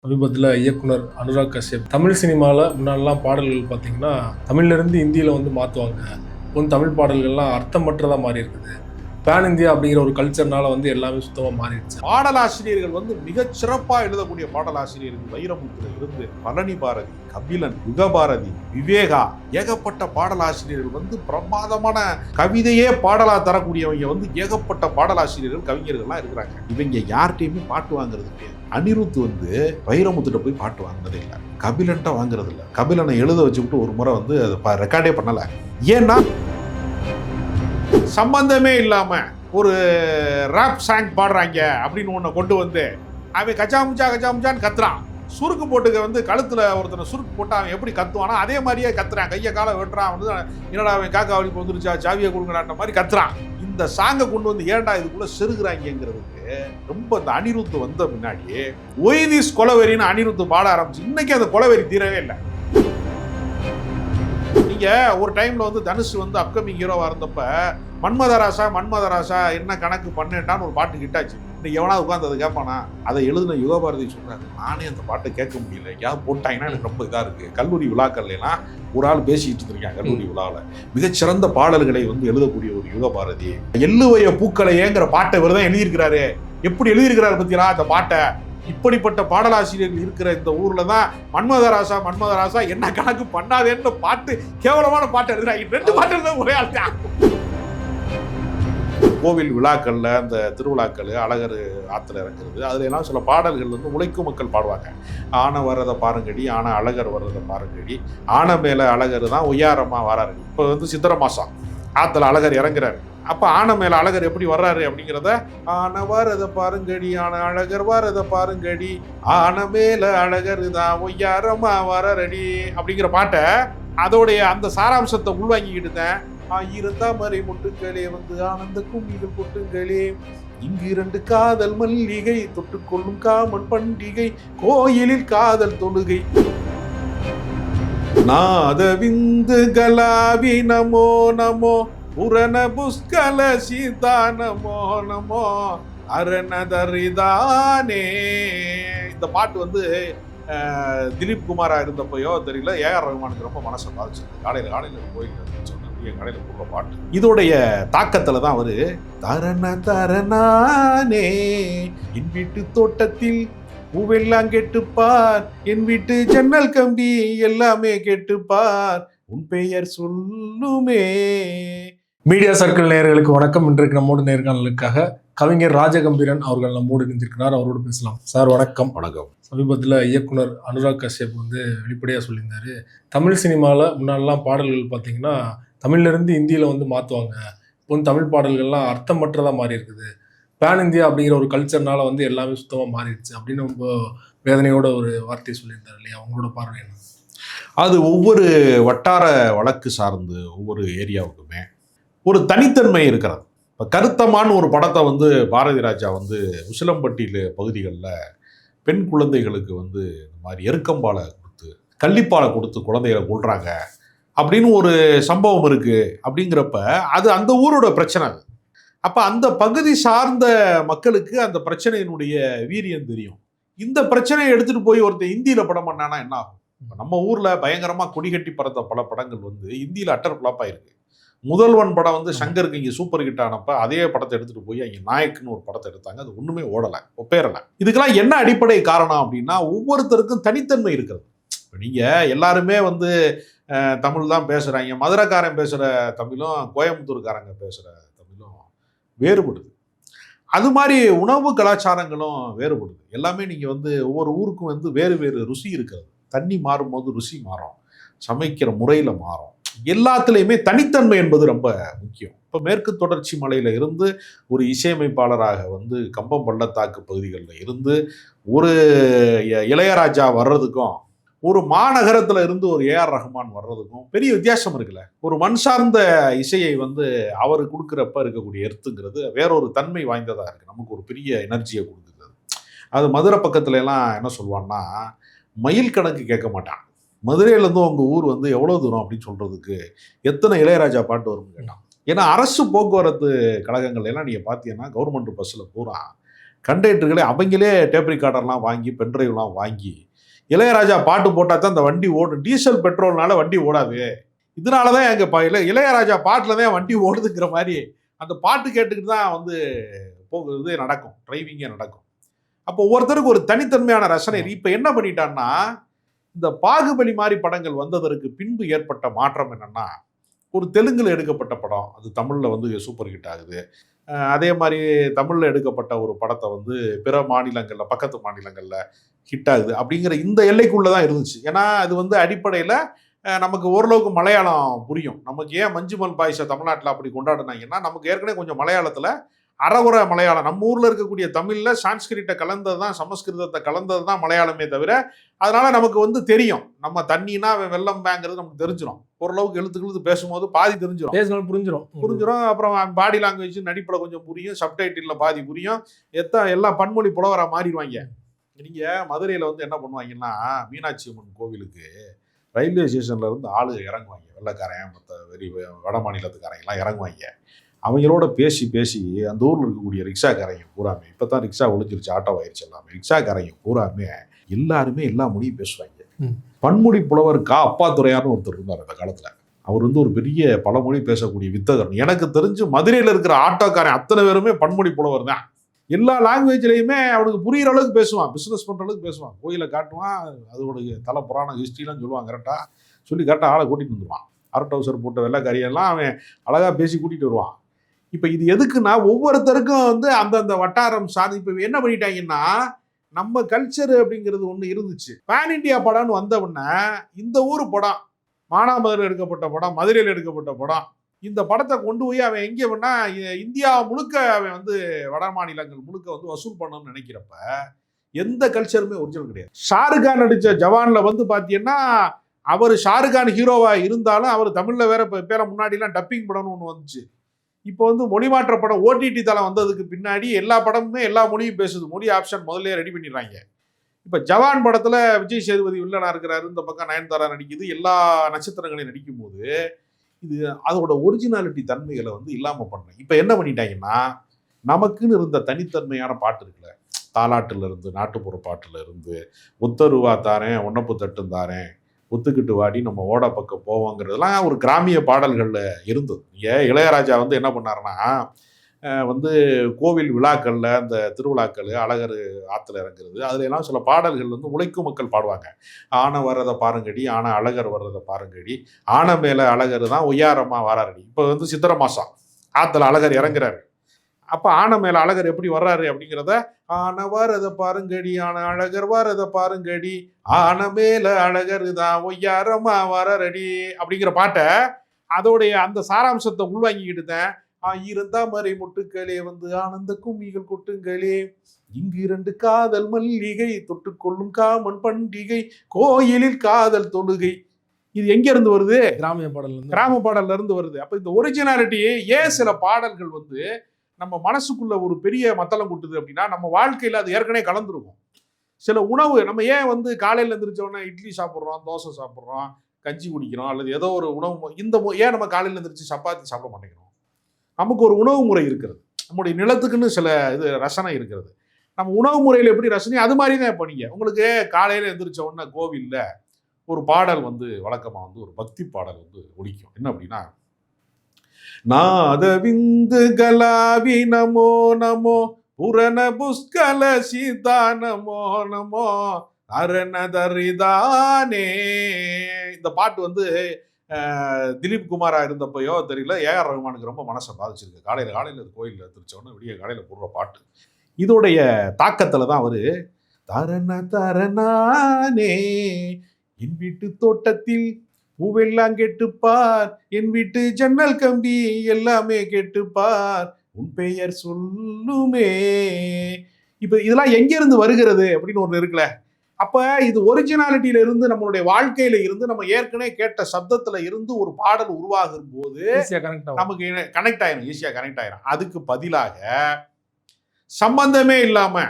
சமீபத்தில் இயக்குனர் அனுராக் கஷ்யப் தமிழ் சினிமாவில் முன்னாடிலாம் பாடல்கள் பார்த்தீங்கன்னா தமிழ்லேருந்து இந்தியில் வந்து மாற்றுவாங்க. இப்போ தமிழ் பாடல்கள்லாம் அர்த்தமற்றதாக மாறி இருக்குது. பேன் இந்தியா அப்படிங்கிற ஒரு கல்ச்சர்னால வந்து எல்லாமே சுத்தமாக மாறிடுச்சு. பாடலாசிரியர்கள் வந்து மிகச் சிறப்பாக எழுதக்கூடிய பாடலாசிரியர்கள் வைரமுத்துல இருந்து பழனி பாரதி, கபிலன், யுகபாரதி, விவேகா, ஏகப்பட்ட பாடலாசிரியர்கள் வந்து பிரமாதமான கவிதையே பாடலா தரக்கூடியவங்க வந்து ஏகப்பட்ட பாடலாசிரியர்கள் கவிஞர்கள்லாம் இருக்கிறாங்க. இவங்க யார்கிட்டையுமே பாட்டு வாங்குறது கிடையாது. அனிருத் வந்து வைரமுத்துட்ட போய் பாட்டு வாங்குறதே இல்லை, கபிலன்ட்ட வாங்குறது இல்லை. கபிலனை எழுத வச்சுக்கிட்டு ஒரு முறை வந்து அதை ரெக்கார்டே பண்ணல. ஏன்னா சம்பந்தமே இல்லாம ஒரு ராப் சாங் பாடுறாங்க அப்படின்னு ஒண்ணு கொண்டு வந்து அவன் கச்சாமுச்சான்னு கத்துறான். சுருக்கு போட்டுக்க வந்து கழுத்துல ஒருத்தனை சுருக்கு போட்டு அவன் எப்படி கத்துவானா அதே மாதிரியே கத்துறான். கையை காலை வெட்டுறான். வந்து என்னடா அவன் காக்கா வலிப்பு வந்துருச்சா, சாவியை கொடுங்கடான்ற மாதிரி கத்துறான். இந்த சாங்கை கொண்டு வந்து ஏன்டா இதுக்குள்ள செருகுறாங்கிறதுக்கு ரொம்ப இந்த அனிருத் வந்த முன்னாடி ஒய்திஸ் கொலவெறின்னு அனிருத் பாட ஆரம்பிச்சு. இன்னைக்கு அந்த கொலவெறி தீரவே இல்லை. நீங்க ஒரு டைம்ல வந்து தனுஷ் வந்து அப்கமிங் ஹீரோவா இருந்தப்ப மன்மதராசா என்ன கணக்கு பண்ணேன்டான்னு ஒரு பாட்டு கிட்டாச்சு. இன்னைக்கு எவனாவது உட்காந்து அதை கேட்பானா? அதை எழுதின யுகபாரதி சொல்றாரு, நானே அந்த பாட்டை கேட்க முடியல, எங்கேயாவது போட்டாங்கன்னா எனக்கு ரொம்ப இதா இருக்கு. கல்லூரி விழாக்கள்லாம் ஒரு ஆள் பேசிட்டு இருக்காங்க. கல்லூரி விழாவில் மிகச்சிறந்த பாடல்களை வந்து எழுதக்கூடிய ஒரு யுகபாரதி எள்ளுவைய பூக்களையேங்கிற பாட்டை இவர் தான் எழுதியிருக்கிறாரு. எப்படி எழுதியிருக்கிறாரு பத்தியா அந்த பாட்டை? இப்படிப்பட்ட பாடலாசிரியர்கள் இருக்கிற இந்த ஊர்ல தான் மன்மதராசா என்ன கணக்கு பண்ணாதேன்னு பாட்டு, கேவலமான பாட்டு எழுதுறாங்க. ரெண்டு பாட்டு எழுத ஒரே ஆள் தான். கோவில் விழாக்கள்ல அந்த திருவிழாக்கள் அழகர் ஆத்துல இறங்குறது, அதுல எல்லாம் சில பாடல்கள் வந்து உழைக்கும் மக்கள் பாடுவாங்க. ஆனை வர்றதை பாருங்கடி, ஆனை அழகர் வர்றதை பாருங்கடி, ஆனை மேல அழகர் தான் ஒய்யாரமா வராரு. இப்ப வந்து சித்திரை மாசம் ஆத்துல அழகர் இறங்குறாரு. அப்ப ஆனை மேல அழகர் எப்படி வர்றாரு அப்படிங்கிறத, ஆனை வரத பாருங்கடி, ஆனை அழகர் வரத பாருங்கடி, ஆனை மேல அழகர் தான் ஒய்யாரமா வரடி அப்படிங்கிற பாட்டை அதோடைய அந்த சாராம்சத்தை உள்வாங்கிக்கிட்டு தான், ஆயிரந்தாமரை முட்டுக்களே வந்து ஆனந்த கும்மிகள் கொட்டுங்களே, இங்கு இரண்டு காதல் மல்லிகை தொட்டுக்கொள்ளும் காமன் பண்டிகை, கோயிலில் காதல் தொழுகை, நாத விந்து கலாவி நமோ நமோ, புரண புஷ்கல சீதா நமோ நமோ, அரணதரிதானே. இந்த பாட்டு வந்து திலீப் குமாரா இருந்தப்பயோ தெரியல, ஏஆர் ரஹ்மானுக்கு ரொம்ப மனசை பாதிச்சிருக்கு. காலையில போயிட்டு சொன்ன கடையில் போடுற பாட்டு இதோடைய தாக்கத்துல தான் அவரு தரணானே, என் வீட்டு தோட்டத்தில் பூவெல்லாம் கேட்டுப்பார், என் வீட்டு ஜன்னல் கம்பி எல்லாமே கேட்டுப்பார், உன் பெயர் சொல்லுமே. மீடியா சர்க்கிள் நேயர்களுக்கு வணக்கம். இன்றைக்கு நம்மோடு நேர்காணலுக்காக கவிஞர் ராஜகம்பீரன் அவர்கள் நம்மோடு இணைந்திருக்கிறார். அவரோடு பேசலாம். சார் வணக்கம். வணக்கம். சமீபத்தில் இயக்குனர் அனுராக் கஷ்யப் வந்து வெளிப்படையாக சொல்லியிருந்தாரு, தமிழ் சினிமாவில் முன்னாடிலாம் பாடல்கள் பார்த்தீங்கன்னா தமிழ்லேருந்து இந்தியில் வந்து மாற்றுவாங்க. இப்போ தமிழ் பாடல்கள்லாம் அர்த்தமற்றதாக மாறி இருக்குது. பேன் இந்தியா அப்படிங்கிற ஒரு கல்ச்சர்னால வந்து எல்லாமே சுத்தமாக மாறிடுச்சு அப்படின்னு ரொம்ப வேதனையோட ஒரு வார்த்தையை சொல்லியிருந்தார் இல்லையா? அவங்களோட பார்வை என்ன? அது ஒவ்வொரு வட்டார வழக்கு சார்ந்து ஒவ்வொரு ஏரியாவுக்குமே ஒரு தனித்தன்மை இருக்கிறது. இப்போ கருத்தமான ஒரு படத்தை வந்து பாரதி ராஜா வந்து உசிலம்பட்டியில் பகுதிகளில் பெண் குழந்தைகளுக்கு வந்து இந்த மாதிரி எருக்கம்பாலை கொடுத்து கள்ளிப்பாலை கொடுத்து குழந்தைகளை கொள்றாங்க அப்படின்னு ஒரு சம்பவம் இருக்குது. அப்படிங்கிறப்ப அது அந்த ஊரோட பிரச்சனை. அது அப்போ அந்த பகுதி சார்ந்த மக்களுக்கு அந்த பிரச்சனையினுடைய வீரியம் தெரியும். இந்த பிரச்சனையை எடுத்துகிட்டு போய் ஒருத்தர் இந்தியில் படம் பண்ணானா என்ன ஆகும்? இப்போ நம்ம ஊரில் பயங்கரமாக கொடிகட்டி பறந்த பல படங்கள் வந்து இந்தியில் அட்டர் ஃப்ளாப்பாக இருக்குது. முதல்வன் படம் வந்து சங்கருக்கு இங்கே சூப்பர் ஹிட் ஆனப்ப அதே படத்தை எடுத்துகிட்டு போய் அங்கே நாயக்குன்னு ஒரு படத்தை எடுத்தாங்க. அது ஒன்றுமே ஓடலை, ஒப்பேறலை. இதுக்கெல்லாம் என்ன அடிப்படை காரணம் அப்படின்னா, ஒவ்வொருத்தருக்கும் தனித்தன்மை இருக்கிறது. இப்போ நீங்கள் எல்லாருமே வந்து தமிழ் தான் பேசுகிறாங்க. மதுரைக்காரன் பேசுகிற தமிழும் கோயம்புத்தூர்காரங்க பேசுகிற தமிழும் வேறுபடுது. அது மாதிரி உணவு கலாச்சாரங்களும் வேறுபடுது. எல்லாமே நீங்கள் வந்து ஒவ்வொரு ஊருக்கும் வந்து வேறு வேறு ருசி இருக்கிறது. தண்ணி மாறும்போது ருசி மாறும், சமைக்கிற முறையில் மாறும். எல்லாத்துலேயுமே தனித்தன்மை என்பது ரொம்ப முக்கியம். இப்போ மேற்கு தொடர்ச்சி மலையில் இருந்து ஒரு இசையமைப்பாளராக வந்து கம்பம் பள்ளத்தாக்கு பகுதிகளில் இருந்து ஒரு இளையராஜா வர்றதுக்கும் ஒரு மாநகரத்தில் இருந்து ஒரு ஏஆர் ரஹ்மான் வர்றதுக்கும் பெரிய வித்தியாசம் இருக்குல்ல. ஒரு மண் சார்ந்த இசையை வந்து அவர் கொடுக்குறப்ப இருக்கக்கூடிய எர்த்துங்கிறது வேறொரு தன்மை வாய்ந்ததாக இருக்குது. நமக்கு ஒரு பெரிய எனர்ஜியை கொடுக்குறது. அது மதுரை பக்கத்துல எல்லாம் என்ன சொல்லுவான்னா, மயில் கணக்கு கேட்க மாட்டான். மதுரையிலேருந்து உங்கள் ஊர் வந்து எவ்வளோ தூரம் அப்படின்னு சொல்கிறதுக்கு எத்தனை இளையராஜா பாட்டு வரும்னு கேட்டான். ஏன்னா அரசு போக்குவரத்து கழகங்கள் எல்லாம் நீங்கள் பார்த்தீங்கன்னா கவர்மெண்ட் பஸ்ஸில் பூரா கண்டக்டர்களே அவங்களே டேப் ரெக்கார்டர்லாம் வாங்கி பென்ட்ரைவ்லாம் வாங்கி இளையராஜா பாட்டு போட்டால் தான் அந்த வண்டி ஓடும், டீசல் பெட்ரோல்னால வண்டி ஓடாது, இதனால தான் எங்கள் இளையராஜா பாட்டில் தான் வண்டி ஓடுதுங்கிற மாதிரி அந்த பாட்டு கேட்டுக்கிட்டு தான் வந்து போகுது நடக்கும், டிரைவிங்கே நடக்கும். அப்போ ஒவ்வொருத்தருக்கு ஒரு தனித்தன்மையான ரசனை. இப்போ என்ன பண்ணிட்டான்னா, இந்த பாகுபலி மாதிரி படங்கள் வந்ததற்கு பின்பு ஏற்பட்ட மாற்றம் என்னன்னா, ஒரு தெலுங்குல எடுக்கப்பட்ட படம் அது தமிழில் வந்து சூப்பர் ஹிட் ஆகுது. அதே மாதிரி தமிழில் எடுக்கப்பட்ட ஒரு படத்தை வந்து பிற மாநிலங்களில் பக்கத்து மாநிலங்களில் ஹிட் ஆகுது அப்படிங்கிற இந்த எல்லைக்குள்ளே தான் இருந்துச்சு. ஏன்னா அது வந்து அடிப்படையில் நமக்கு ஓரளவுக்கு மலையாளம் புரியும். நமக்கு ஏன் மஞ்சுமல் பாய்ஸை தமிழ்நாட்டில் அப்படி கொண்டாடினாங்கன்னா, நமக்கு ஏற்கனவே கொஞ்சம் மலையாளத்தில் அறகுறை மலையாளம், நம்ம ஊரில் இருக்கக்கூடிய தமிழில் சான்ஸ்கிரிட்டை கலந்தது தான், சமஸ்கிருதத்தை கலந்தது தான் மலையாளமே தவிர, அதனால நமக்கு வந்து தெரியும், நம்ம தண்ணினா வெள்ளம் பேங்கிறது நமக்கு தெரிஞ்சிடும். ஓரளவுக்கு எழுத்து பேசும்போது பாதி தெரிஞ்சிடும், புரிஞ்சிடும். அப்புறம் பாடி லாங்குவேஜ் நடிப்பில் கொஞ்சம் புரியும், சப்டைட்டில் பாதி புரியும். எல்லாம் பன்மொழி புலவராக மாறிடுவாங்க. நீங்கள் மதுரையில் வந்து என்ன பண்ணுவாங்கன்னா, மீனாட்சி அம்மன் கோவிலுக்கு ரயில்வே ஸ்டேஷன்ல இருந்து ஆளு இறங்குவாங்க, வெள்ளைக்காரன் மற்ற வட மாநிலத்துக்காரங்கெல்லாம் இறங்குவாங்க. அவங்களோட பேசி பேசி அந்த ஊரில் இருக்கக்கூடிய ரிக்ஷாக்காரங்க பூராமே, இப்போ தான் ரிக்ஷா ஒழிஞ்சிருச்சு, ஆட்டோ ஆயிடுச்சு எல்லாமே, ரிக்ஷாக்காரங்க பூராமே எல்லாருமே எல்லா மொழியும் பேசுவாங்க. பன்மொழி புலவர் அப்பாத்துறையார்னு ஒருத்தர் இருந்தார் அந்த காலத்தில். அவர் வந்து ஒரு பெரிய பல மொழி பேசக்கூடிய வித்தகர். எனக்கு தெரிஞ்சு மதுரையில் இருக்கிற ஆட்டோக்காரன் அத்தனை பேருமே பன்மொழி புலவர் தான். எல்லா லாங்குவேஜ்லையுமே அவனுக்கு புரிகிற அளவுக்கு பேசுவான், பிஸ்னஸ் பண்ணுற அளவுக்கு பேசுவான், கோயிலை காட்டுவான், அதோடைய தலை புராண ஹிஸ்ட்ரிலாம் சொல்லுவான், கரெக்டாக சொல்லி கரெக்டாக ஆளை கூட்டிகிட்டு வந்துடுவான். அரட்டவுசர் போட்ட வெள்ளைக்காரியெல்லாம் அவன் அழகாக பேசி கூட்டிகிட்டு வருவான். இப்போ இது எதுக்குன்னா, ஒவ்வொருத்தருக்கும் வந்து அந்தந்த வட்டாரம் சார்ந்து இப்போ என்ன பண்ணிட்டாங்கன்னா, நம்ம கல்ச்சர் அப்படிங்கிறது ஒன்று இருந்துச்சு. பேன் இண்டியா படம்னு வந்த உடனே இந்த ஊர் படம், மானாமதுரையில் எடுக்கப்பட்ட படம், மதுரையில் எடுக்கப்பட்ட படம், இந்த படத்தை கொண்டு போய் அவன் எங்கே பண்ணா இந்தியா முழுக்க அவன் வந்து வட மாநிலங்கள் முழுக்க வந்து வசூல் பண்ணணும்னு நினைக்கிறப்ப எந்த கல்ச்சருமே ஒரிஜினல் கிடையாது. ஷாருக் கான் நடித்த ஜவான்ல வந்து பார்த்தீங்கன்னா, அவர் ஷாருக் கான் ஹீரோவா இருந்தாலும் அவர் தமிழில் வேற பேர முன்னாடிலாம் டப்பிங் படம்னு ஒன்று வந்துச்சு. இப்போ வந்து மொழி மாற்ற படம் ஓடிடி தளம் வந்ததுக்கு பின்னாடி எல்லா படமுமே எல்லா மொழியும் பேசுது, மொழி ஆப்ஷன் முதல்ல ரெடி பண்ணிடுறாங்க. இப்போ ஜவான் படத்தில் விஜய் சேதுபதி வில்லனா இருக்கிறாரு, இந்த பக்கம் நயன்தாரா நடிக்குது, எல்லா நட்சத்திரங்களையும் நடிக்கும் போது இது அதோட ஒரிஜினாலிட்டி தன்மைகளை வந்து இல்லாமல் பண்ணேன். இப்போ என்ன பண்ணிட்டாங்கன்னா, நமக்குன்னு இருந்த தனித்தன்மையான பாட்டு இருக்குல்ல, தாலாட்டுல இருந்து நாட்டுப்புற பாட்டுல இருந்து ஒத்தருவா தாரேன் ஒன்னப்பு தட்டும் தாரேன் ஒத்துக்கிட்டு வாடி நம்ம ஓட பக்கம் போவோங்கிறதுலாம் ஒரு கிராமிய பாடல்களில் இருந்தது. இளையராஜா வந்து என்ன பண்ணாருன்னா, வந்து கோவில் விழாக்களில் அந்த திருவிழாக்கள் அழகர் ஆற்றுல இறங்குறது அதுல எல்லாம் சில பாடல்கள் வந்து உழைக்கும் மக்கள் பாடுவாங்க. ஆனை வர்றதை பாருங்கடி, ஆனை அழகர் வர்றதை பாருங்கடி, ஆனை மேலே அழகர் தான் ஒய்யாரமா வராரடி. இப்போ வந்து சித்திரை மாதம் ஆற்றுல அழகர் இறங்குறாரு. அப்போ ஆனை மேலே அழகர் எப்படி வர்றாரு அப்படிங்கிறத, ஆனை வரதை பாருங்கடி, ஆனை அழகர் வரதை பாருங்கடி, ஆனை மேலே அழகர் தான் ஒய்யாரமா வராரடி அப்படிங்கிற பாட்டை அதோடைய அந்த சாராம்சத்தை உள்வாங்கிக்கிட்டு தான், இருந்தாமரை முட்டுக்களே வந்து ஆனந்த கும்மிகள் கொட்டுங்களே, இங்கு 2 காதல் மல்லிகை தொட்டுக்கொள்ளும் காமன் பண்டிகை கோயிலில் காதல் தொழுகை. இது எங்க இருந்து வருது? கிராம பாடல்ல இருந்து வருது. அப்ப இந்த ஒரிஜினாலிட்டி ஏன் சில பாடல்கள் வந்து நம்ம மனசுக்குள்ள ஒரு பெரிய மத்தளம் கூட்டுது அப்படின்னா, நம்ம வாழ்க்கையில அது ஏற்கனவே கலந்துருக்கும். சில உணவு நம்ம ஏன் வந்து காலையில் எழுந்திரிச்ச உடனே இட்லி சாப்பிட்றோம், தோசை சாப்பிட்றோம், கஞ்சி குடிக்கிறோம், அல்லது ஏதோ ஒரு உணவு ஏன் நம்ம காலையில் எழுந்திரிச்சு சப்பாத்தி சாப்பிட மாட்டேங்கிறோம்? நமக்கு ஒரு உணவு முறை இருக்கிறது, நம்முடைய நிலத்துக்குன்னு சில ரசனை இருக்கிறது. நம்ம உணவு முறையில் எப்படி ரசனை, அது மாதிரி தான். இப்போ நீங்கள் உங்களுக்கு காலையில் எழுந்திரிச்ச உடனே கோவிலில் ஒரு பாடல் வந்து வழக்கமாக வந்து ஒரு பக்தி பாடல் வந்து ஒலிக்கும். என்ன அப்படின்னா, நாத விந்து கலாவி நமோ நமோ புரண புஷ்கல சீதா நமோ நமோ அரணதரிதானே. இந்த பாட்டு வந்து திலீப் குமாரா இருந்தப்பையோ தெரியல, ஏஆர் ரஹ்மானுக்கு ரொம்ப மனசை பாதிச்சிருக்கு. காலையில் கோயிலில் திருச்சோன்னு விடிய காலையில் போடுற பாட்டு. இதோடைய தாக்கத்தில் தான் அவர் தரண தரணானே என் வீட்டு தோட்டத்தில் பூவெல்லாம் கேட்டுப்பார், என் வீட்டு ஜன்னல் கம்பி எல்லாமே கேட்டுப்பார், உன் பெயர் சொல்லுமே. இப்போ இதெல்லாம் எங்கிருந்து வருகிறது அப்படின்னு ஒன்று இருக்குல்ல. அப்போ இது ஒரிஜினாலிட்டியில இருந்து நம்மளுடைய வாழ்க்கையில இருந்து நம்ம ஏற்கனவே கேட்ட சப்தத்துல இருந்து ஒரு பாடல் உருவாகும் போது நமக்கு கனெக்ட் ஆயிரும், ஈஸியாக கனெக்ட் ஆயிரும். அதுக்கு பதிலாக சம்பந்தமே இல்லாம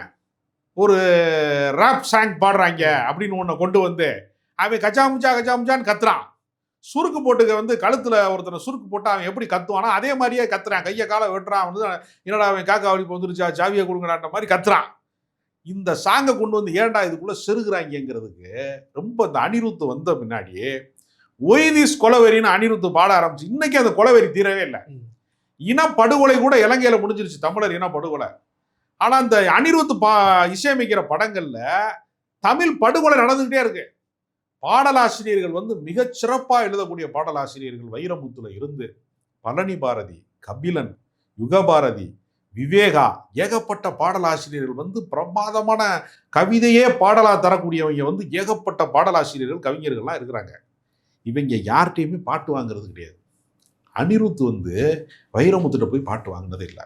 ஒரு ராப் சாங் பாடுறாங்க அப்படின்னு ஒன்று கொண்டு வந்து அவன் கச்சாமுச்சா கச்சாமுச்சான்னு கத்துறான். சுருக்கு போட்டுக்க வந்து கழுத்துல ஒருத்தனை சுருக்கு போட்டு அவன் எப்படி கத்துவானா அதே மாதிரியே கத்துறான், கையை காலை வெட்டுறான். வந்து என்னடா அவன் காக்கா வலிப்பு வந்துருச்சா, சாவியை கொடுங்கடான்ற மாதிரி கத்துறான். இந்த சாங்கை கொண்டு வந்து ஏன்டா இதுக்குள்ள செருகுறாங்கிறதுக்கு ரொம்ப இந்த அனிருத் வந்த பின்னாடி ஒய்திஸ் கொலவெறின்னு அனிருத் பாட ஆரம்பிச்சு. இன்னைக்கு அந்த கொலவெறி தீரவே இல்லை. இனப்படுகொலை கூட இலங்கையில முடிஞ்சிருச்சு, தமிழர் இனப்படுகொலை. ஆனா இந்த அனிருத் இசையமைக்கிற படங்கள்ல தமிழ் படுகொலை நடந்துகிட்டே இருக்கு. பாடலாசிரியர்கள் வந்து மிகச் சிறப்பா எழுதக்கூடிய பாடலாசிரியர்கள் வைரமுத்துல இருந்து பழனி பாரதி, கபிலன், யுகபாரதி, விவேகா, ஏகப்பட்ட பாடலாசிரியர்கள் வந்து பிரமாதமான கவிதையே பாடலா தரக்கூடியவங்க வந்து ஏகப்பட்ட பாடலாசிரியர்கள் கவிஞர்கள்லாம் இருக்கிறாங்க. இவங்க யார்கிட்டையுமே பாட்டு வாங்குறது கிடையாது. அனிருத் வந்து வைரமுத்துட்ட போய் பாட்டு வாங்கினது இல்லை,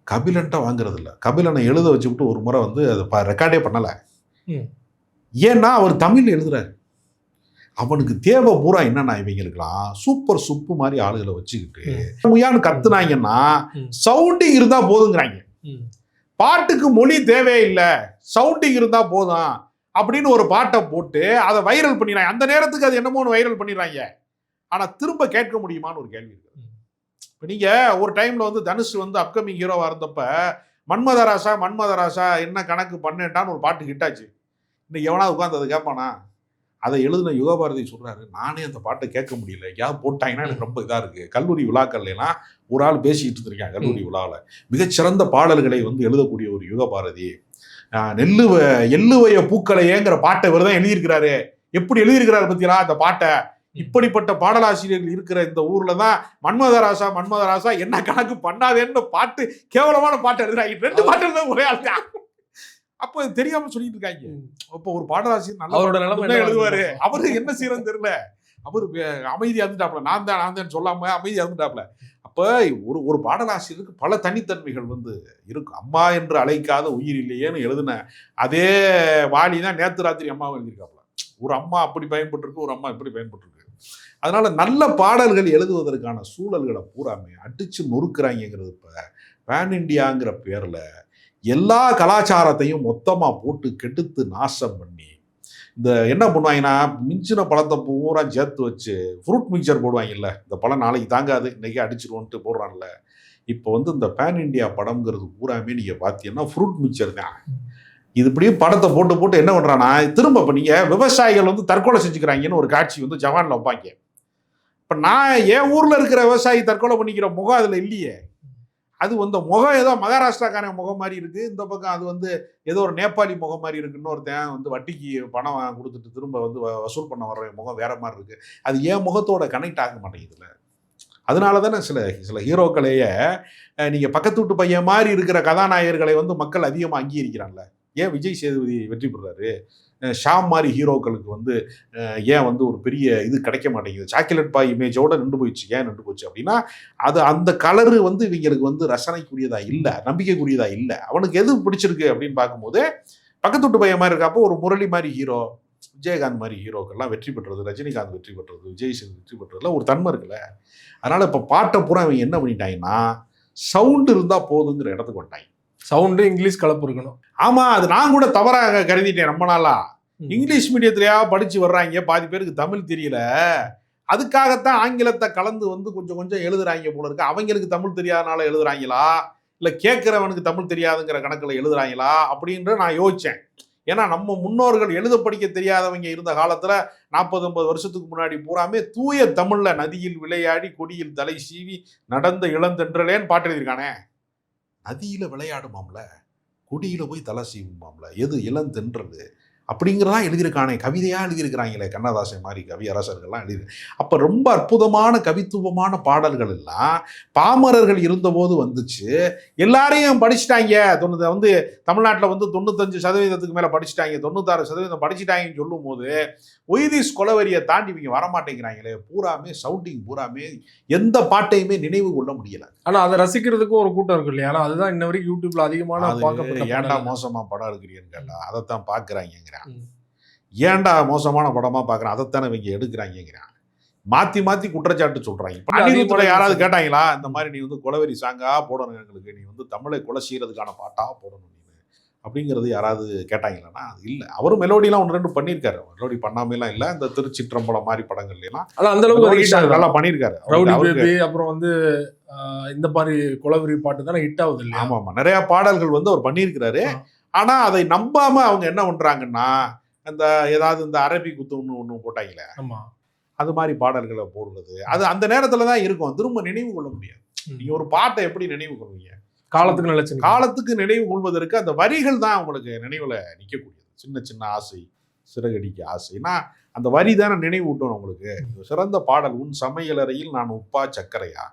கபிலன்ட்ட வாங்குறது இல்லை. கபிலனை எழுத வச்சுக்கிட்டு ஒரு முறை வந்து அதை ரெக்கார்டே பண்ணலை. ஏன்னா அவர் தமிழ் எழுதுறாரு. அவனுக்கு தேவை பூரா என்னன்னா இவங்களுக்குலாம் சூப்பர் சுப்பு மாதிரி ஆளுகளை வச்சுக்கிட்டு முயான்னு கத்துனாங்கன்னா சவுண்டிங் இருந்தா போதுங்கிறாங்க. பாட்டுக்கு மொழி தேவையில்லை, சவுண்டிங் இருந்தா போதும் அப்படின்னு ஒரு பாட்டை போட்டு அதை வைரல் பண்ணிடுறாங்க. அந்த நேரத்துக்கு அது என்னமோ வைரல் பண்ணிடுறாங்க. ஆனா திரும்ப கேட்க முடியுமான்னு ஒரு கேள்வி இருக்கு. இப்போ நீங்க ஒரு டைம்ல வந்து தனுஷ் வந்து அப்கமிங் ஹீரோவா இருந்தப்ப மன்மதராசா என்ன கணக்கு பண்ணேன்டான்னு ஒரு பாட்டு ஹிட்டாச்சு. இன்னைக்கு எவனா உட்காந்து அதை கேட்பானா? அதை எழுதின யுகபாரதி சொல்றாரு, நானே அந்த பாட்டை கேட்க முடியல, எங்கேயாவது போட்டாங்கன்னா எனக்கு ரொம்ப இதா இருக்கு. கல்லூரி விழாக்கள்லாம் ஒரு ஆள் பேசிட்டு இருந்திருக்காங்க. கல்லூரி விழாவில் மிகச்சிறந்த பாடல்களை வந்து எழுதக்கூடிய ஒரு யுகபாரதி எள்ளுவைய பூக்களையேங்கிற பாட்டை இவர் தான் எழுதியிருக்கிறாரு. எப்படி எழுதியிருக்கிறாரு பத்தியா அந்த பாட்டை? இப்படிப்பட்ட பாடலாசிரியர்கள் இருக்கிற இந்த ஊர்ல தான் மன்மதராசா என்ன கணக்கு பண்ணாதேன்னு பாட்டு, கேவலமான பாட்டு எழுதுறாங்க. 2 பாட்டு எழுத ஒரே ஆள் தான். அப்போ தெரியாம சொல்லிட்டு இருக்காங்க. அப்போ ஒரு பாடலாசிரியர் நல்லா எழுதுவாரு, அவரு என்ன செய்யறதுன்னு தெரியல. அவரு அமைதியா இருந்துட்டாப்ல, நான் தான் சொல்லாம அமைதியா இருந்துட்டாப்ல. அப்ப ஒரு பாடலாசிரியருக்கு பல தனித்தன்மைகள் வந்து இருக்கும். அம்மா என்று அழைக்காத உயிர் இல்லையேன்னு எழுதின அதே வாலி தான் நேத்து ராத்திரி அம்மாவை எழுதியிருக்காப்ல. ஒரு அம்மா அப்படி பயன்பட்டுருக்கு, ஒரு அம்மா இப்படி பயன்பட்டுருக்கு. அதனால நல்ல பாடல்கள் எழுதுவதற்கான சூழல்களை பூராமே அடிச்சு நொறுக்குறாங்கிறது. இப்ப பேன் இண்டியாங்கிற பேர்ல எல்லா கலாச்சாரத்தையும் மொத்தமா போட்டு கெடுத்து நாசம் பண்ணி இந்த என்ன பண்ணுவாங்கன்னா, மிஞ்சின பழத்தை பூரா சேர்த்து வச்சு ஃப்ரூட் மிக்சர் போடுவாங்கல்ல, இந்த பழம் நாளைக்கு தாங்காது இன்னைக்கு அடிச்சிருவோன்ட்டு போடுறான்ல. இப்போ வந்து இந்த பேன் இண்டியா படம்ங்கிறது பூராமே நீங்க பார்த்தீங்கன்னா ஃப்ரூட் மிக்சர் தான். இது இப்படியே படத்தை போட்டு என்ன பண்றானா, திரும்ப இப்போ நீங்க விவசாயிகள் வந்து தற்கொலை செஞ்சுக்கிறாங்கன்னு ஒரு காட்சி வந்து ஜவான்ல வைப்பாங்க. இப்போ நான் என் ஊர்ல இருக்கிற விவசாயி தற்கொலை பண்ணிக்கிற முகம் அதுல இல்லையே. அது வந்து முகம் ஏதோ மகாராஷ்டிராக்கான முகம் மாதிரி இருக்கு, இந்த பக்கம் அது வந்து ஏதோ ஒரு நேபாளி முகம் மாதிரி இருக்குன்னு ஒருத்தன் வந்து வட்டிக்கு பணம் கொடுத்துட்டு திரும்ப வந்து வசூல் பண்ண வர்ற முகம் வேற மாதிரி இருக்கு. அது என் முகத்தோட கனெக்ட் ஆக மாட்டேங்குதுல. அதனால தானே சில ஹீரோக்களையே நீங்க பக்கத்து வீட்டு பையன் மாதிரி இருக்கிற கதாநாயகர்களை வந்து மக்கள் அதிகமாக அங்கீகரிக்கிறான்ல. ஏன் விஜய் சேதுபதி வெற்றி பெறாரு? ஷாம் மாதிரி ஹீரோக்களுக்கு வந்து ஏன் வந்து ஒரு பெரிய இது கிடைக்க மாட்டேங்குது? சாக்லேட் பாய் இமேஜோட நின்று போயிடுச்சு. ஏன் நின்று போச்சு அப்படின்னா, அது அந்த கலரு வந்து இவங்களுக்கு வந்து ரசனைக்குரியதா இல்லை, நம்பிக்கைக்குரியதா இல்லை. அவனுக்கு எது பிடிச்சிருக்கு அப்படின்னு பார்க்கும்போது பக்கத்து வீட்டு பையன் மாதிரி இருக்கப்போ ஒரு முரளி மாதிரி ஹீரோ, விஜயகாந்த் மாதிரி ஹீரோக்கள்லாம் வெற்றி பெற்றது, ரஜினிகாந்த் வெற்றி பெற்றது, விஜய் சேதுபதி வெற்றி பெற்றதுல ஒரு தன்மை இருக்குல்ல. அதனால இப்போ பாட்டை பூரா அவங்க என்ன பண்ணிட்டாங்கன்னா, சவுண்டு இருந்தா போதுங்கிற இடத்துக்கு வந்துட்டாங்க. சவுண்டு இங்கிலீஷ் கலப்பு இருக்கணும். ஆமா, அது நான் கூட தவறாக கருதிட்டேன் ரொம்ப நாளா. இங்கிலீஷ் மீடியத்திலேயா படிச்சு வர்றாங்க, பாதி பேருக்கு தமிழ் தெரியல, அதுக்காகத்தான் ஆங்கிலத்தை கலந்து வந்து கொஞ்சம் எழுதுறாங்க போல இருக்கு. அவங்களுக்கு தமிழ் தெரியாதனால எழுதுறாங்களா, இல்ல கேட்கிறவனுக்கு தமிழ் தெரியாதுங்கிற கணக்குல எழுதுறாங்களா அப்படின்ற நான் யோசிச்சேன். ஏன்னா நம்ம முன்னோர்கள் எழுத படிக்க தெரியாதவங்க இருந்த காலத்துல 40-50 வருஷத்துக்கு முன்னாடி பூராமே தூய தமிழ்ல நதியில் விளையாடி கொடியில் தலை சீவி நடந்த இளந்தென்றலேன்னு பாட்டு எழுதியிருக்கானே. நதியில விளையாடுமாம்ல, கொடியில போய் தலை சீவுமாம்ல, எது இளந்தென்றது அப்படிங்கிறதான் எழுதியிருக்கானே. கவிதையா எழுதியிருக்கிறாங்களே கண்ணதாசன் மாதிரி கவி அரசர்கள்லாம் எழுதி. அப்ப ரொம்ப அற்புதமான கவித்துவமான பாடல்கள் எல்லாம் பாமரர்கள் இருந்தபோது வந்துச்சு. எல்லாரையும் படிச்சுட்டாங்க. வந்து தமிழ்நாட்டில் வந்து 95% மேல படிச்சுட்டாங்க, 96% படிச்சுட்டாங்கன்னு சொல்லும் போது ஒய்திஸ் கொலவெறியை தாண்டி இவங்க வரமாட்டேங்கிறாங்களே. பூராமே சவுண்டிங், பூராமே எந்த பாட்டையுமே நினைவு கொள்ள முடியல. ஆனா அதை ரசிக்கிறதுக்கும் ஒரு கூட்டம் இருக்கு இல்லையா? அதுதான் இன்ன வரைக்கும் யூடியூப்ல அதிகமான ஏன்டா மோசமா படம் இருக்கிறீன்னு கேட்டா அதைத்தான் பாக்குறாங்கிறான். ஏன்டா மோசமான படமா பாக்குறான், அதைத்தானே இவங்க எடுக்கிறாங்கிறான். மாத்தி குற்றச்சாட்டு சொல்றாங்க. யாராவது கேட்டாங்களா இந்த மாதிரி நீ வந்து கொலவெறி சாங்கா போடணும், எங்களுக்கு நீ வந்து தமிழை கொலை செய்யறதுக்கான பாட்டா போடணும், அப்படிங்கிறது யாராவது கேட்டாங்கன்னா அது இல்லை. அவரும் மெலோடிலாம் 1-2 பண்ணியிருக்காரு. மெலோடி பண்ணாமலாம் இல்லை. இந்த திருச்சிற்றம்பலம் மாதிரி படங்கள்லாம் ஆனா அந்த அளவுக்கு ஒரு மெலோடி ஹிட் சாங் ஆகுது. நல்லா பண்ணியிருக்காரு. ரவுடி அவருக்கு பேபி அப்புறம் வந்து இந்த மாதிரி குலவெறி பாட்டு தானே ஹிட் ஆகுது இல்லையா? ஆமா ஆமா நிறைய பாடல்கள் வந்து அவர் பண்ணியிருக்கிறாரு. ஆனா அதை நம்பாம அவங்க என்ன பண்றாங்கன்னா, அந்த ஏதாவது இந்த அரபி குத்துன்னு ஒண்ணு போட்டாங்களே, ஆமா. அது மாதிரி பாடல்களை போடுறது, அது அந்த நேரத்துல தான் இருக்கும். திரும்ப நினைவு கொள்ள முடியாது. நீங்க ஒரு பாட்டை எப்படி நினைவு கொள்வீங்க? காலத்துக்கு நிலைச்சு காலத்துக்கு நினைவு கொள்வதற்கு அந்த வரிகள் தான் உங்களுக்கு நினைவுல நிற்கக்கூடியது. சின்ன சின்ன ஆசை, சிறகடிக்க ஆசைனா அந்த வரி தானே நினைவு விட்டோம் உங்களுக்கு. சிறந்த பாடல், உன் சமையலறையில் நான் உப்பா சர்க்கரையா,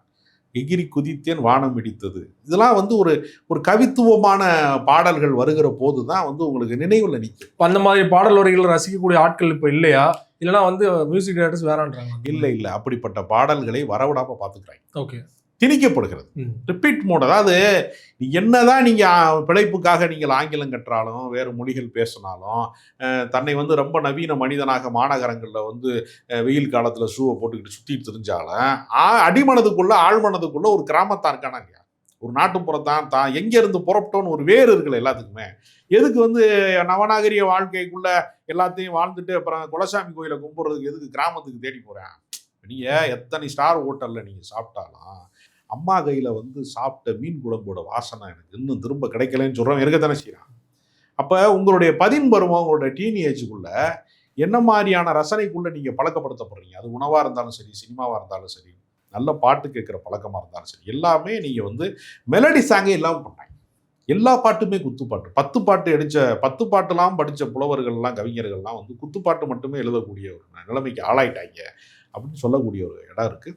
எகிரி குதித்தேன் வானம் இடித்தது. இதெல்லாம் வந்து ஒரு ஒரு கவித்துவமான பாடல்கள் வருகிற போது தான் வந்து உங்களுக்கு நினைவுல நிற்கும். அந்த மாதிரி பாடல் வரிகளை ரசிக்கக்கூடிய ஆட்கள் இப்ப இல்லையா? இல்லைன்னா வந்து மியூசிக் டைரக்டர்ஸ் வேறான்றாங்க. இல்ல அப்படிப்பட்ட பாடல்களை வரவிடாம பாத்துக்கிறாங்க. ஓகே. திணிக்கப்படுகிறது. Repeat mode. அதாவது என்னதான் நீங்க பிழைப்புக்காக நீங்கள் ஆங்கிலம் கற்றாலும் வேறு மொழிகள் பேசினாலும் தன்னை வந்து ரொம்ப நவீன மனிதனாக மாநகரங்கள்ல வந்து வெயில் காலத்துல ஷூவை போட்டுக்கிட்டு சுத்திட்டு தெரிஞ்சாலும் அடிமனதுக்குள்ள ஆழ்மனதுக்குள்ள ஒரு கிராமத்தான் இருக்கானா இல்லையா? ஒரு நாட்டுப்புறத்தான் தான் எங்க இருந்து புறப்பட்டோன்னு ஒரு வேறு இருக்குல்ல எல்லாத்துக்குமே. எதுக்கு வந்து நவநாகரிக வாழ்க்கைக்குள்ள எல்லாத்தையும் வாழ்ந்துட்டு அப்புறம் குலசாமி கோயிலை கும்பிடுறதுக்கு எதுக்கு கிராமத்துக்கு தேடி போறேன்? நீங்க எத்தனை ஸ்டார் ஹோட்டல்ல நீங்க சாப்பிட்டாலும் அம்மா கையில வந்து சாப்பிட்ட மீன் குழம்போட வாசனை எனக்கு இன்னும் திரும்ப கிடைக்கலன்னு சொல்றவன் இருக்கத்தானே செய்யறான். அப்ப உங்களுடைய 10 பருவம், உங்களுடைய டீனேஜுக்குள்ள என்ன மாதிரியான ரசனைக்குள்ள நீங்க பழக்கப்படுத்தப்படுறீங்க? அது உணவா இருந்தாலும் சரி, சினிமாவா இருந்தாலும் சரி, நல்ல பாட்டு கேட்கிற பழக்கமா இருந்தாலும் சரி, எல்லாமே நீங்க வந்து மெலடி சாங்கே இல்லாம பண்ணாங்க. எல்லா பாட்டுமே குத்துப்பாட்டு. 10 பாட்டுலாம் படிச்ச புலவர்கள்லாம் கவிஞர்கள்லாம் வந்து குத்துப்பாட்டு மட்டுமே எழுதக்கூடிய ஒரு நிலைமைக்கு ஆளாயிட்டாங்க அப்படின்னு சொல்லக்கூடிய ஒரு இடம் இருக்கு.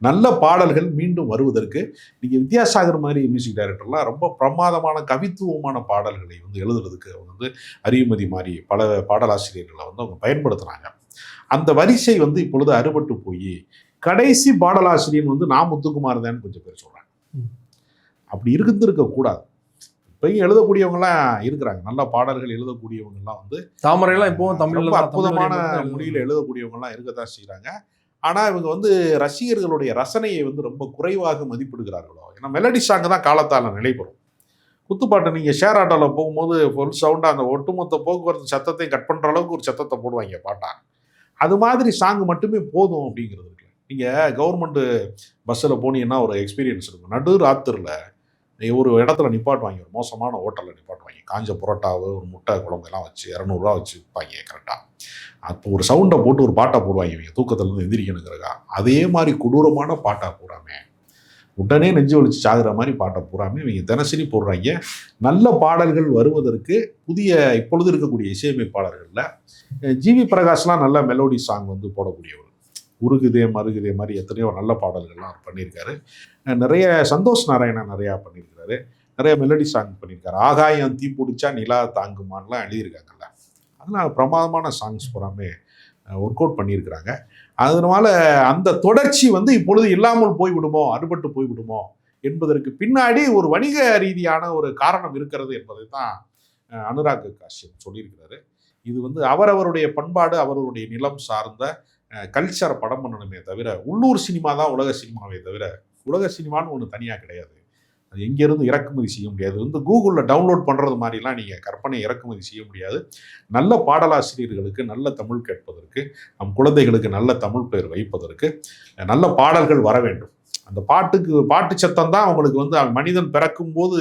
நல்ல பாடல்கள் மீண்டும் வருவதற்கு நீங்க வித்யாசாகர் மாதிரி மியூசிக் டைரக்டர்லாம் ரொம்ப பிரமாதமான கவித்துவமான பாடல்களை வந்து எழுதுறதுக்கு அவங்க வந்து அறிவுமதி மாதிரி பல பாடலாசிரியர்களை வந்து அவங்க பயன்படுத்துனாங்க. அந்த வரிசை வந்து இப்பொழுது அறுபட்டு போய் கடைசி பாடலாசிரியர் வந்து நான் முத்துக்குமார் தான் கொஞ்சம் பேர் சொல்றாங்க. அப்படி இருந்திருக்க கூடாது. இப்பயும் எழுதக்கூடியவங்கலாம் இருக்கிறாங்க. நல்ல பாடல்கள் எழுதக்கூடியவங்கலாம் வந்து தாமரைலாம் இப்போ தமிழ்ல அற்புதமான மொழியில எழுதக்கூடியவங்கலாம் இருக்கத்தான் செய்யறாங்க. ஆனா இவங்க வந்து ரசிகர்களுடைய ரசனையை வந்து ரொம்ப குறைவாக மதிப்பிடுகிறார்களோ. ஏன்னா மெலடி சாங் தான் காலத்தால நிலைபெறும். குத்துப்பாட்டு நீங்க ஷேர் ஆட்டோவில் போகும்போது ஃபுல் சவுண்டா அந்த ஒட்டுமொத்த போக்குவரத்து சத்தத்தை கட் பண்ற அளவுக்கு ஒரு சத்தத்தை போடுவாங்க பாட்டா. அது மாதிரி சாங் மட்டுமே போதும் அப்படிங்கிறது இருக்கு. நீங்க கவர்மெண்ட் பஸ்ஸில் போனீங்கன்னா ஒரு எக்ஸ்பீரியன்ஸ் இருக்கும். நடு ராத்திரில ஒரு இடத்துல நிப்பாட்டுவாங்க, ஒரு மோசமான ஹோட்டலில் நிப்பாட்டுவாங்க. காஞ்ச புரோட்டாவு ஒரு முட்டை குழம்பு எல்லாம் வச்சு 200 ரூபா வச்சு விற்பாங்க கரெக்டாக. அப்போ ஒரு சவுண்டை போட்டு ஒரு பாட்டை போடுவாங்க இவங்க தூக்கத்துலேருந்து எந்திரிக்கணுங்கிறக்கா. அதே மாதிரி கொடூரமான பாட்டா பூராமே, உடனே நெஞ்சு வலிச்சு சாகுற மாதிரி பாட்டை பூராமே இவங்க தினசரி போடுறாங்க. நல்ல பாடல்கள் வருவதற்கு புதிய இப்பொழுது இருக்கக்கூடிய இசையமைப்பாளர்களில் ஜிவி பிரகாஷ்லாம் நல்ல மெலோடி சாங் வந்து போடக்கூடியவர். உருகுதே மருகுதே மாதிரி எத்தனையோ நல்ல பாடல்கள்லாம் அவர் பண்ணியிருக்காரு. நிறைய சந்தோஷ் நாராயணன் நிறையா பண்ணியிருக்காரு. நிறைய மெலடி சாங் பண்ணியிருக்காரு. ஆகாயம் தீ பிடிச்சா நிலா தாங்குமான்லாம் எழுதியிருக்காங்கல்ல, அதெல்லாம் பிரமாதமான சாங்ஸ் பூராமே ஒர்க் அவுட் பண்ணியிருக்கிறாங்க. அதனால அந்த தொடர்ச்சி வந்து இப்பொழுது இல்லாமல் போய்விடுமோ, அறுபட்டு போய்விடுமோ என்பதற்கு பின்னாடி ஒரு வணிக ரீதியான ஒரு காரணம் இருக்கிறது என்பதை தான் அனுராக் காஷ்யப் சொல்லியிருக்கிறாரு. இது வந்து அவரவருடைய பண்பாடு, அவருடைய நிலம் சார்ந்த கல்ச்சரை படம் பண்ணணுமே தவிர, உள்ளூர் சினிமா தான் உலக சினிமாவே தவிர உலக சினிமான்னு ஒன்று தனியாக கிடையாது. அது எங்கேருந்து இறக்குமதி செய்ய முடியாது. வந்து கூகுளில் டவுன்லோட் பண்ணுறது மாதிரிலாம் நீங்கள் கற்பனை இறக்குமதி செய்ய முடியாது. நல்ல பாடலாசிரியர்களுக்கு நல்ல தமிழ் கேட்பதற்கு, நம் குழந்தைகளுக்கு நல்ல தமிழ் பெயர் வைப்பதற்கு நல்ல பாடல்கள் வர வேண்டும். அந்த பாட்டு சத்தம் தான் அவங்களுக்கு வந்து மனிதன் பிறக்கும் போது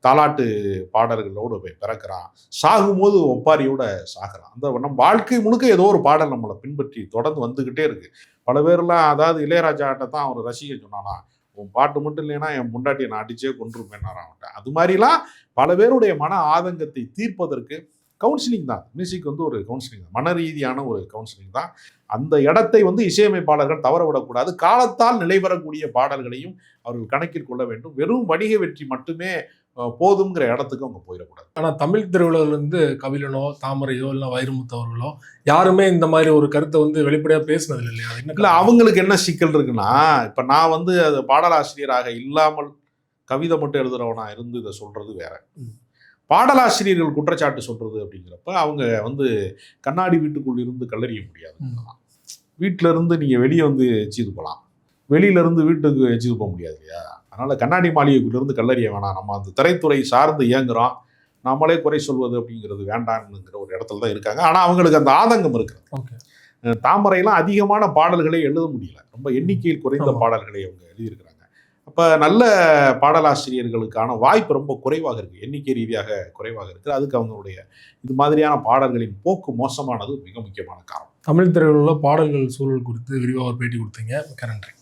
தாலாட்டு பாடல்களோடு பிறக்கிறான், சாகும்போது ஒப்பாரியோட சாகிறான். அந்த நம் வாழ்க்கை முழுக்க ஏதோ ஒரு பாடல் நம்மளை பின்பற்றி தொடர்ந்து வந்துகிட்டே இருக்கு. பல பேர்லாம், அதாவது இளையராஜாட்ட தான் அவர் ரசிகர் சொன்னானா, உன் பாட்டு மட்டும் இல்லைன்னா என் முண்டாட்டியை நான் அடிச்சே கொன்றுமேனாரான். அது மாதிரிலாம் பல பேருடைய மன ஆதங்கத்தை தீர்ப்பதற்கு கவுன்சிலிங் தான். மியூசிக் வந்து ஒரு கவுன்சிலிங் தான், மன ரீதியான ஒரு கவுன்சிலிங் தான். அந்த இடத்தை வந்து இசையமைப்பாளர்கள் தவற விடக்கூடாது. காலத்தால் நிலைபெறக்கூடிய பாடல்களையும் அவர்கள் கணக்கில் கொள்ள வேண்டும். வெறும் வணிக வெற்றி மட்டுமே போதுங்கிற இடத்துக்கு அவங்க போயிடக்கூடாது. ஆனால் தமிழ் திரையுலகில் இருந்து கபிலனோ தாமரையோ இல்லை வைரமுத்து அவர்களோ யாருமே இந்த மாதிரி ஒரு கருத்தை வந்து வெளிப்படையாக பேசினது இல்லையா? இல்லை, அவங்களுக்கு என்ன சிக்கல் இருக்குன்னா, இப்போ நான் வந்து அது பாடலாசிரியராக இல்லாமல் கவிதை மட்டும் எழுதுறவனா இருந்து இதை சொல்றது வேற. பாடலாசிரியர்கள் குற்றச்சாட்டு சொல்றது அப்படிங்கிறப்ப அவங்க வந்து கண்ணாடி வீட்டுக்குள் இருந்து கல்லறிய முடியாது. வீட்டில இருந்து நீங்க வெளியே வந்து எச்சிது போகலாம், வெளியில இருந்து வீட்டுக்கு எச்சிது போக முடியாது இல்லையா? அதனால கண்ணாடி மாளிகைக்குள்ள இருந்து கல்லறிய வேணாம். நம்ம அந்த திரைத்துறை சார்ந்து இயங்குறோம், நாமளே குறை சொல்வது அப்படிங்கிறது வேண்டாம்ங்கிற ஒரு இடத்துல தான் இருக்காங்க. ஆனால் அவங்களுக்கு அந்த ஆதங்கம் இருக்கிறது. ஓகே. தாமரையெல்லாம் அதிகமான பாடல்களை எழுத முடியல, ரொம்ப எண்ணிக்கையில் குறைந்த ஆமா. பாடல்களை அவங்க எழுதியிருக்கிறாங்க. அப்போ நல்ல பாடலாசிரியர்களுக்கான வாய்ப்பு ரொம்ப குறைவாக இருக்குது, எண்ணிக்கை ரீதியாக குறைவாக இருக்குது. அதுக்கு அவங்களுடைய இது மாதிரியான பாடல்களின் போக்கு மோசமானது மிக முக்கியமான காரணம். தமிழ் திரையுள்ள பாடல்கள் சூழல் குறித்து விரிவாக ஒரு பேட்டி கொடுத்தீங்க. மிக்க நன்றி.